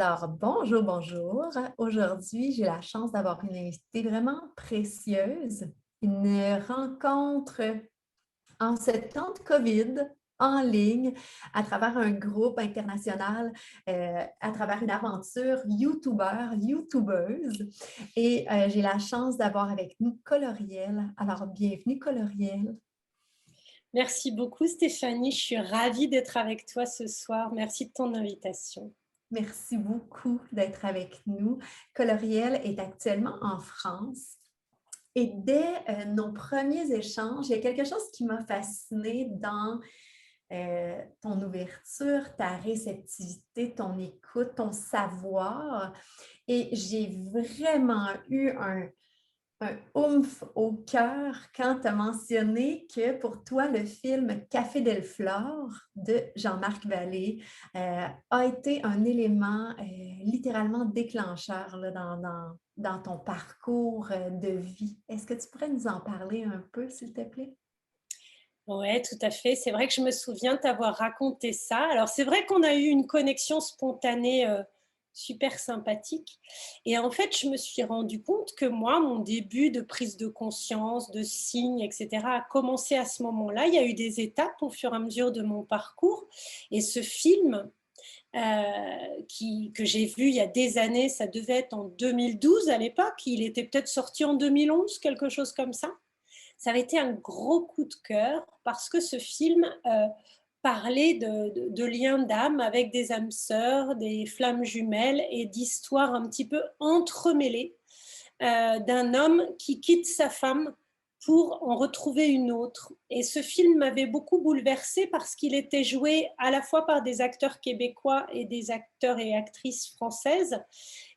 Alors, bonjour, bonjour. Aujourd'hui, j'ai la chance d'avoir une invitée vraiment précieuse, une rencontre en ce temps de COVID en ligne, à travers un groupe international, à travers une aventure YouTubeuse. Et j'ai la chance d'avoir avec nous Coloriel. Alors, bienvenue Coloriel. Merci beaucoup Stéphanie, je suis ravie d'être avec toi ce soir. Merci de ton invitation. Merci beaucoup d'être avec nous. Coloriel est actuellement en France. Et dès nos premiers échanges, il y a quelque chose qui m'a fascinée dans ton ouverture, ta réceptivité, ton écoute, ton savoir. Et j'ai vraiment eu un oomph au cœur quand tu as mentionné que pour toi, le film Café Del Flore de Jean-Marc Vallée a été un élément littéralement déclencheur là, dans ton parcours de vie. Est-ce que tu pourrais nous en parler un peu, s'il te plaît? Ouais, tout à fait. C'est vrai que je me souviens t'avoir raconté ça. Alors c'est vrai qu'on a eu une connexion spontanée super sympathique. Et en fait, je me suis rendu compte que moi, mon début de prise de conscience, de signes, etc., a commencé à ce moment-là. Il y a eu des étapes au fur et à mesure de mon parcours. Et ce film, que j'ai vu il y a des années, ça devait être en 2012 à l'époque, il était peut-être sorti en 2011, quelque chose comme ça. Ça avait été un gros coup de cœur parce que ce film parlait de liens d'âme avec des âmes sœurs, des flammes jumelles et d'histoires un petit peu entremêlées d'un homme qui quitte sa femme pour en retrouver une autre. Et ce film m'avait beaucoup bouleversée parce qu'il était joué à la fois par des acteurs québécois et des acteurs et actrices françaises.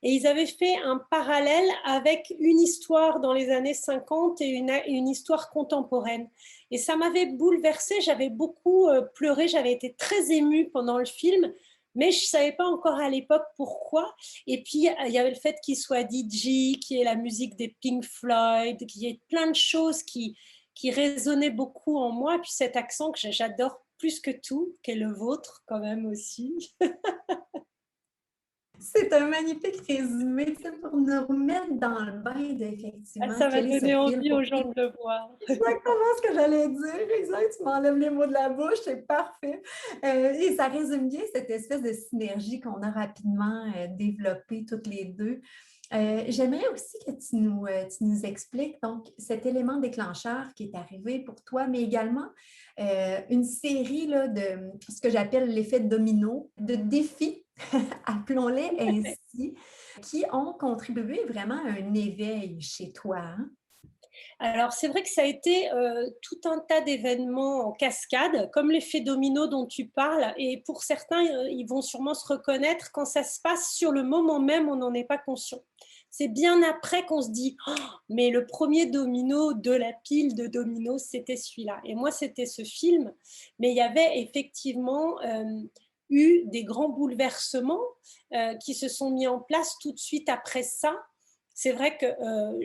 Et ils avaient fait un parallèle avec une histoire dans les années 50 et une histoire contemporaine. Et ça m'avait bouleversée, j'avais beaucoup pleuré, j'avais été très émue pendant le film, mais je ne savais pas encore à l'époque pourquoi. Et puis, il y avait le fait qu'il soit DJ, qu'il y ait la musique des Pink Floyd, qu'il y ait plein de choses qui résonnaient beaucoup en moi. Et puis cet accent que j'adore plus que tout, qui est le vôtre quand même aussi. C'est un magnifique résumé, tu sais, pour nous remettre dans le bain Ah, d'effectivement ça m'a quel est ce donné film. envie Pour aux gens de le voir. exactement ce que j'allais dire. Exact, tu m'enlèves les mots de la bouche, c'est parfait. Et ça résume bien cette espèce de synergie qu'on a rapidement développée toutes les deux. J'aimerais aussi que tu nous expliques donc cet élément déclencheur qui est arrivé pour toi, mais également une série là, de ce que j'appelle l'effet domino, de défis, appelons-les ainsi, qui ont contribué vraiment à un éveil chez toi. Hein? Alors, c'est vrai que ça a été tout un tas d'événements en cascade, comme l'effet domino dont tu parles. Et pour certains, ils vont sûrement se reconnaître quand ça se passe sur le moment même, on n'en est pas conscient. C'est bien après qu'on se dit oh, mais le premier domino de la pile de dominos, c'était celui-là. Et moi, c'était ce film. Mais il y avait effectivement eu des grands bouleversements qui se sont mis en place tout de suite après ça. C'est vrai que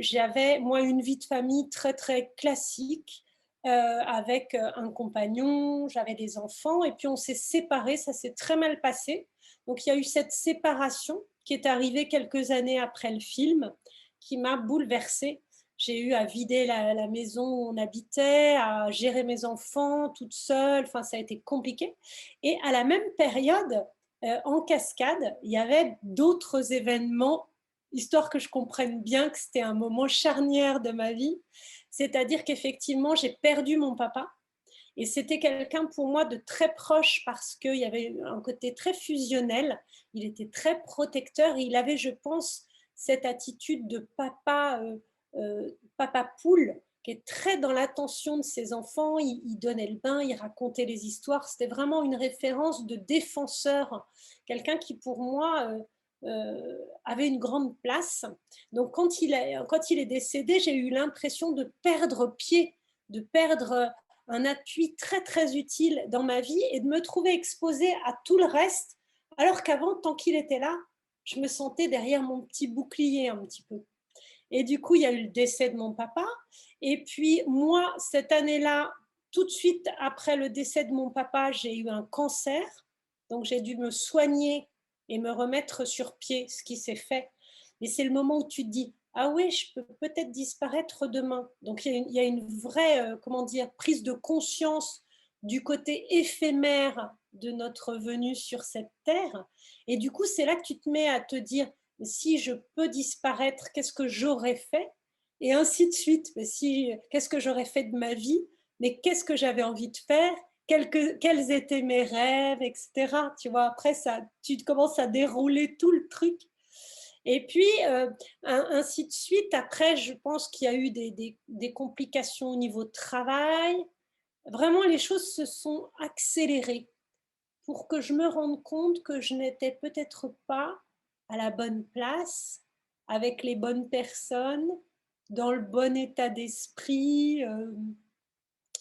j'avais, moi, une vie de famille très, très classique, avec un compagnon, j'avais des enfants, et puis on s'est séparés, ça s'est très mal passé. Donc il y a eu cette séparation qui est arrivée quelques années après le film, qui m'a bouleversée. J'ai eu à vider la maison où on habitait, à gérer mes enfants toute seule, enfin ça a été compliqué. Et à la même période, en cascade, il y avait d'autres événements histoire que je comprenne bien que c'était un moment charnière de ma vie. C'est-à-dire qu'effectivement, j'ai perdu mon papa. Et c'était quelqu'un pour moi de très proche parce qu'il y avait un côté très fusionnel. Il était très protecteur et il avait, je pense, cette attitude de papa, papa poule qui est très dans l'attention de ses enfants. Il donnait le bain, il racontait les histoires. C'était vraiment une référence de défenseur. Quelqu'un qui, pour moi, avait une grande place. Donc, quand il est décédé, j'ai eu l'impression de perdre pied, de perdre un appui très, très utile dans ma vie et de me trouver exposée à tout le reste, alors qu'avant, tant qu'il était là, je me sentais derrière mon petit bouclier un petit peu. Et du coup, il y a eu le décès de mon papa. Et puis, moi, cette année-là, tout de suite après le décès de mon papa, j'ai eu un cancer. Donc, j'ai dû me soigner et me remettre sur pied, ce qui s'est fait. Mais c'est le moment où tu te dis, ah oui, je peux peut-être disparaître demain. Donc il y a une vraie, comment dire, prise de conscience du côté éphémère de notre venue sur cette terre. Et du coup, c'est là que tu te mets à te dire, si je peux disparaître, qu'est-ce que j'aurais fait? Et ainsi de suite. Mais si, qu'est-ce que j'aurais fait de ma vie? Mais qu'est-ce que j'avais envie de faire? Quels étaient mes rêves, etc. Tu vois, après, ça, tu commences à dérouler tout le truc. Et puis, ainsi de suite. Après, je pense qu'il y a eu des complications au niveau de travail. Vraiment, les choses se sont accélérées pour que je me rende compte que je n'étais peut-être pas à la bonne place, avec les bonnes personnes, dans le bon état d'esprit,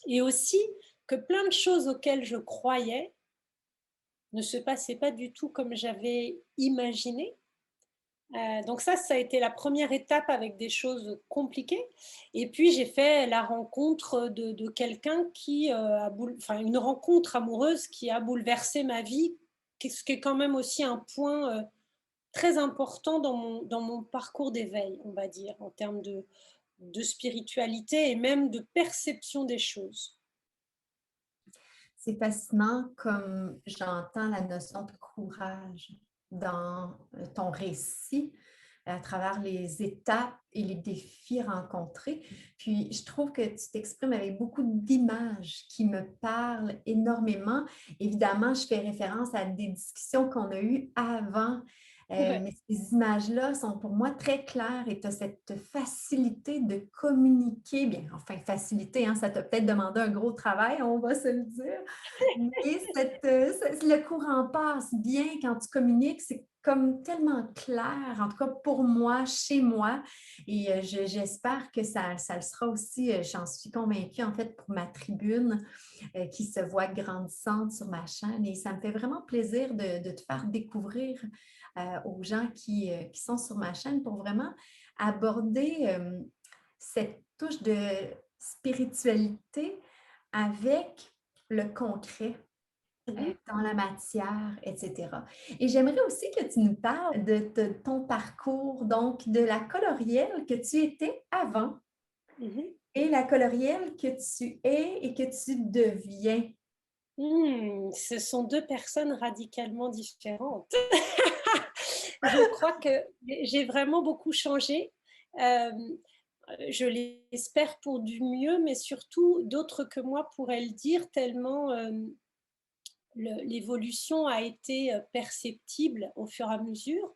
et aussi que plein de choses auxquelles je croyais ne se passaient pas du tout comme j'avais imaginé. Donc ça a été la première étape avec des choses compliquées. Et puis j'ai fait la rencontre de quelqu'un qui enfin une rencontre amoureuse qui a bouleversé ma vie, ce qui est quand même aussi un point très important dans mon parcours d'éveil, on va dire, en termes de spiritualité et même de perception des choses. C'est fascinant comme j'entends la notion de courage dans ton récit à travers les étapes et les défis rencontrés. Puis, je trouve que tu t'exprimes avec beaucoup d'images qui me parlent énormément. Évidemment, je fais référence à des discussions qu'on a eues avant, Ouais. mais ces images-là sont pour moi très claires et tu as cette facilité de communiquer. Bien, enfin, facilité, hein, ça t'a peut-être demandé un gros travail, on va se le dire, mais le courant passe bien quand tu communiques, c'est comme tellement clair, en tout cas pour moi, chez moi, et j'espère que ça le sera aussi, j'en suis convaincue en fait pour ma tribune qui se voit grandissante sur ma chaîne, et ça me fait vraiment plaisir de te faire découvrir aux gens qui sont sur ma chaîne pour vraiment aborder cette touche de spiritualité avec le concret Mhm. dans la matière, etc. Et j'aimerais aussi que tu nous parles de ton parcours, donc de la colorielle que tu étais avant Mhm. et la colorielle que tu es et que tu deviens. Ce sont deux personnes radicalement différentes. Je crois que j'ai vraiment beaucoup changé. Euh, je l'espère pour du mieux, mais surtout d'autres que moi pourraient le dire, tellement l'évolution a été perceptible au fur et à mesure.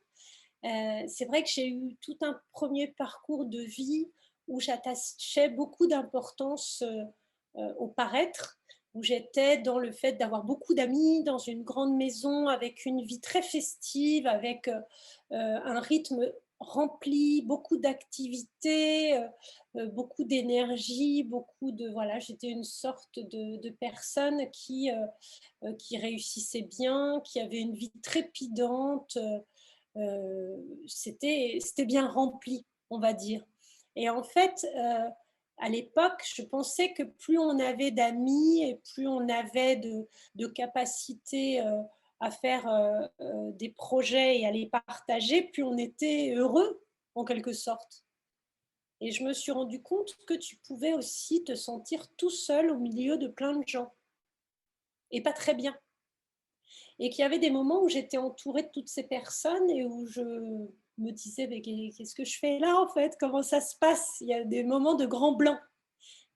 C'est vrai que j'ai eu tout un premier parcours de vie où j'attachais beaucoup d'importance au paraître, où j'étais dans le fait d'avoir beaucoup d'amis, dans une grande maison, avec une vie très festive, avec un rythme rempli, beaucoup d'activités, beaucoup d'énergie, beaucoup de... Voilà, j'étais une sorte de personne qui réussissait bien, qui avait une vie trépidante. C'était bien rempli, on va dire. Et en fait, à l'époque, je pensais que plus on avait d'amis et plus on avait de capacités à faire des projets et à les partager, plus on était heureux, en quelque sorte. Et je me suis rendu compte que tu pouvais aussi te sentir tout seul au milieu de plein de gens, et pas très bien. Et qu'il y avait des moments où j'étais entourée de toutes ces personnes et où je me disais, mais qu'est-ce que je fais là en fait? Comment ça se passe? Il y a des moments de grand blanc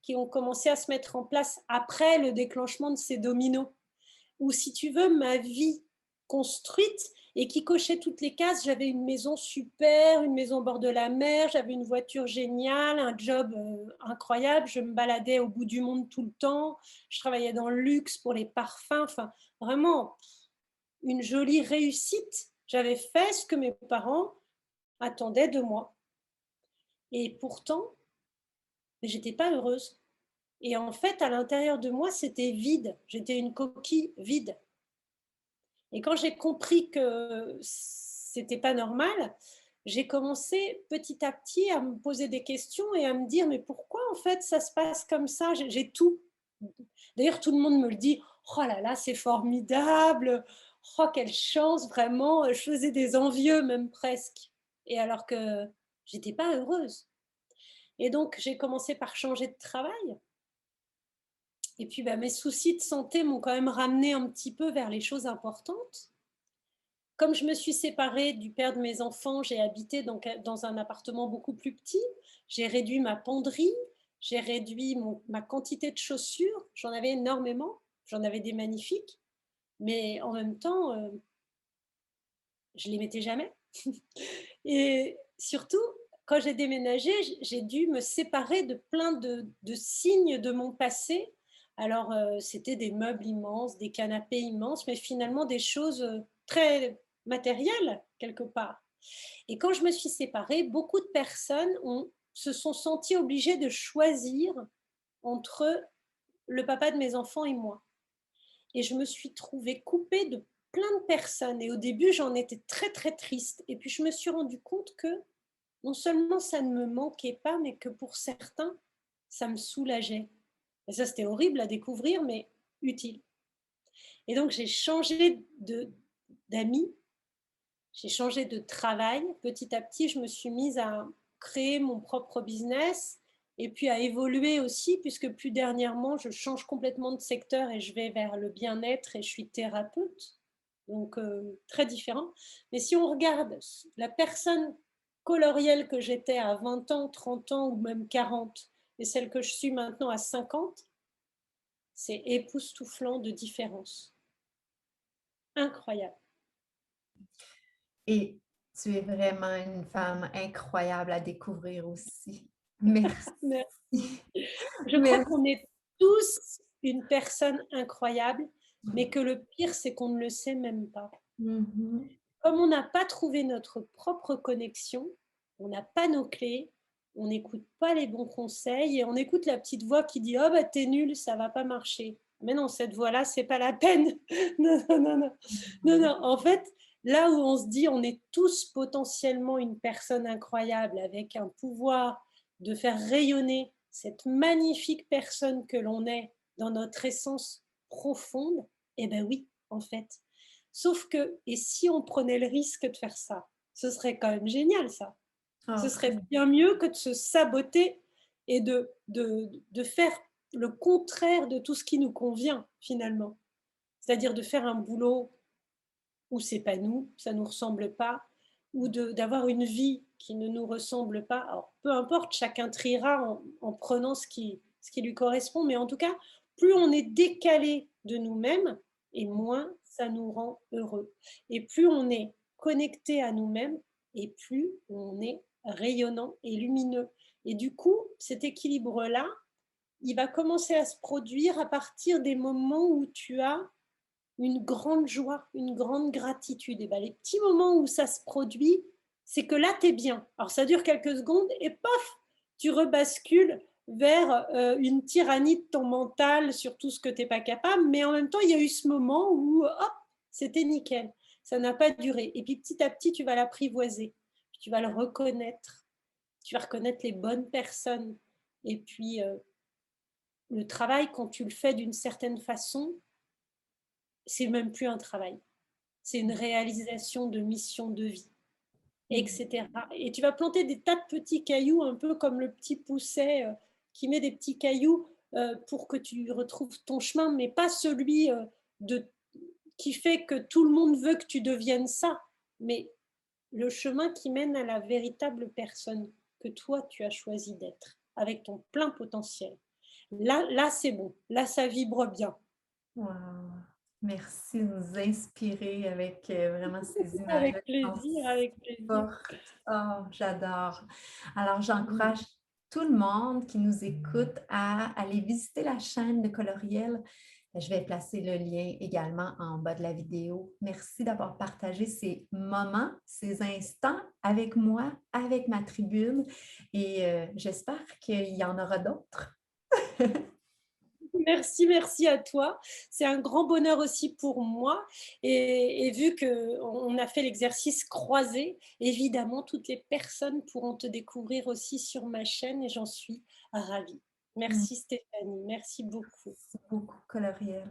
qui ont commencé à se mettre en place après le déclenchement de ces dominos. Ou si tu veux, ma vie construite et qui cochait toutes les cases. J'avais une maison super, une maison au bord de la mer, j'avais une voiture géniale, un job incroyable, je me baladais au bout du monde tout le temps, je travaillais dans le luxe pour les parfums, enfin vraiment une jolie réussite. J'avais fait ce que mes parents attendaient de moi. Et pourtant, j'étais pas heureuse. Et en fait, à l'intérieur de moi, c'était vide. J'étais une coquille vide. Et quand j'ai compris que c'était pas normal, j'ai commencé petit à petit à me poser des questions et à me dire mais pourquoi en fait ça se passe comme ça? J'ai tout. D'ailleurs, tout le monde me le dit. Oh là là, c'est formidable. Oh, quelle chance, vraiment, je faisais des envieux même presque. Et alors que j'étais pas heureuse. Et donc, j'ai commencé par changer de travail. Et puis, bah, mes soucis de santé m'ont quand même ramené un petit peu vers les choses importantes. Comme je me suis séparée du père de mes enfants, j'ai habité dans un appartement beaucoup plus petit. J'ai réduit ma penderie, j'ai réduit ma quantité de chaussures. J'en avais énormément, j'en avais des magnifiques, mais en même temps, je les mettais jamais. Et surtout, quand j'ai déménagé, j'ai dû me séparer de plein de signes de mon passé. Alors, c'était des meubles immenses, des canapés immenses, mais finalement des choses très matérielles, quelque part. Et quand je me suis séparée, beaucoup de personnes se sont senties obligées de choisir entre le papa de mes enfants et moi. Et je me suis trouvée coupée de plein de personnes. Et au début, j'en étais très, très triste. Et puis, je me suis rendu compte que non seulement ça ne me manquait pas, mais que pour certains, ça me soulageait. Et ça, c'était horrible à découvrir, mais utile. Et donc, j'ai changé d'amis, j'ai changé de travail. Petit à petit, je me suis mise à créer mon propre business et puis à évoluer aussi, puisque plus dernièrement, je change complètement de secteur et je vais vers le bien-être et je suis thérapeute. Donc, très différent. Mais si on regarde la personne colorielle que j'étais à 20 ans, 30 ans ou même 40 et celle que je suis maintenant à 50, c'est époustouflant de différence. Incroyable. Et tu es vraiment une femme incroyable à découvrir aussi. Merci. Merci. Je crois Merci. qu'on est tous une personne incroyable, mais que le pire, c'est qu'on ne le sait même pas. Mhm. Comme on n'a pas trouvé notre propre connexion, on n'a pas nos clés, on n'écoute pas les bons conseils et on écoute la petite voix qui dit: «Oh bah t'es nul, ça va pas marcher». Mais non, cette voix-là, c'est pas la peine. Non, non, non, non. Non, non. En fait, là où on se dit on est tous potentiellement une personne incroyable avec un pouvoir de faire rayonner cette magnifique personne que l'on est dans notre essence profonde, eh ben oui, en fait. Sauf que, et si on prenait le risque de faire ça? Ce serait quand même génial, ça. Ce Oh, serait bien mieux que de se saboter et de faire le contraire de tout ce qui nous convient, finalement. C'est-à-dire de faire un boulot où c'est pas nous, ça nous ressemble pas, ou d'avoir une vie qui ne nous ressemble pas. Alors, peu importe, chacun triera en prenant ce qui lui correspond, mais en tout cas, plus on est décalé de nous-mêmes, et moins ça nous rend heureux. Et plus on est connecté à nous-mêmes, et plus on est rayonnant et lumineux. Et du coup, cet équilibre-là, il va commencer à se produire à partir des moments où tu as une grande joie, une grande gratitude. Et ben, les petits moments où ça se produit, c'est que là, tu es bien. Alors, ça dure quelques secondes et paf, tu rebascules vers une tyrannie de ton mental sur tout ce que tu n'es pas capable. Mais en même temps, il y a eu ce moment où, hop, c'était nickel. Ça n'a pas duré. Et puis, petit à petit, tu vas l'apprivoiser. Tu vas le reconnaître. Tu vas reconnaître les bonnes personnes. Et puis, le travail, quand tu le fais d'une certaine façon, c'est même plus un travail. C'est une réalisation de mission de vie, etc. Et tu vas planter des tas de petits cailloux, un peu comme le petit pousset qui met des petits cailloux pour que tu retrouves ton chemin, mais pas celui de, qui fait que tout le monde veut que tu deviennes ça, mais le chemin qui mène à la véritable personne que toi tu as choisi d'être, avec ton plein potentiel. Là c'est bon, là ça vibre bien. wow. Merci de nous inspirer avec vraiment ces images-là Avec qui sont plaisir, avec plaisir. fortes. Oh, j'adore. Alors, j'encourage tout le monde qui nous écoute à aller visiter la chaîne de Coloriel. Je vais placer le lien également en bas de la vidéo. Merci d'avoir partagé ces moments, ces instants avec moi, avec ma tribune et j'espère qu'il y en aura d'autres. Merci, merci à toi. C'est un grand bonheur aussi pour moi. Et vu qu'on a fait l'exercice croisé, évidemment, toutes les personnes pourront te découvrir aussi sur ma chaîne et j'en suis ravie. Merci Stéphanie, merci beaucoup. Merci beaucoup, Coloriel.